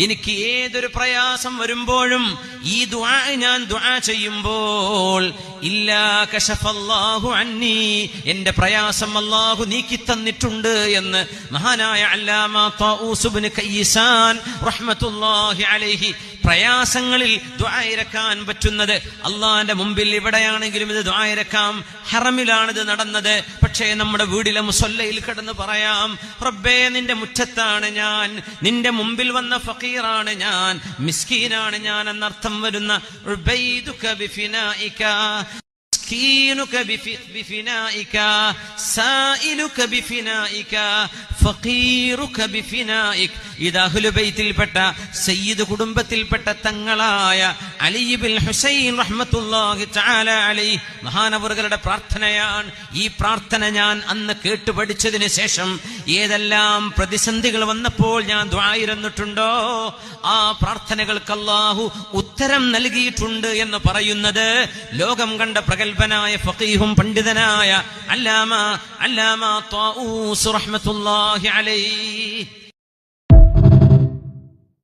എനിക്ക് ഏതൊരു പ്രയാസം വരുമ്പോഴും ഈ ദുആ ഞാൻ ദുആ ചെയ്യുമ്പോൾ ഇല്ലാ കശഫല്ലാഹു അന്നി, എന്റെ പ്രയാസം അല്ലാഹു നീക്കി തന്നിട്ടുണ്ട് എന്ന് മഹാനായ അല്ലാമ ത്വാഊസ് ഇബ്നു കയ്യിസാൻ റഹ്മത്തുള്ളാഹി അലൈഹി. പ്രയാസങ്ങളിൽ ദുആ ഇറക്കാൻ പറ്റുന്നത് അള്ളാന്റെ മുമ്പിൽ എവിടെയാണെങ്കിലും ഇത് ദുആ ഇറക്കാം. ഹറമിലാണിത് നടന്നത്. പക്ഷേ നമ്മുടെ വീടിലെ മുസല്ലയിൽ കിടന്ന് പറയാം, റബ്ബേ നിന്റെ മുറ്റത്താണ് ഞാൻ, നിന്റെ മുമ്പിൽ വന്ന ഫഖീറാണ് ഞാൻ, മിസ്കീനാണ് ഞാൻ എന്നർത്ഥം വരുന്ന ഉബൈദുക ബിഫിനാഇക, مسكينك بفنائك، سائلك بفنائك، فقيرك بفنائك. ഇത് അഹ്ലു ബൈത്തിൽപ്പെട്ട സയ്യിദ് കുടുംബത്തിൽപ്പെട്ട തങ്ങളായ അലി ഇബ്നുൽ ഹുസൈൻ റഹ്മത്തുള്ളാഹി തആല അലൈഹി മഹാനവറുകളുടെ പ്രാർത്ഥനയാണ്. ഈ പ്രാർത്ഥന ഞാൻ അന്ന് കേട്ടു പഠിച്ചതിന് ശേഷം ഏതെല്ലാം പ്രതിസന്ധികൾ വന്നപ്പോൾ ഞാൻ ദുആയിരുന്നിട്ടുണ്ടോ ആ പ്രാർത്ഥനകൾക്ക് അല്ലാഹു ഉത്തരം നൽകിയിട്ടുണ്ട് എന്ന് പറയുന്നത് ലോകം കണ്ട പ്രഗൽഭനായ ഫഖീഹും പണ്ഡിതനായ അല്ലാമ ത്വാഊസ് റഹ്മത്തുള്ളാഹി അലൈഹി.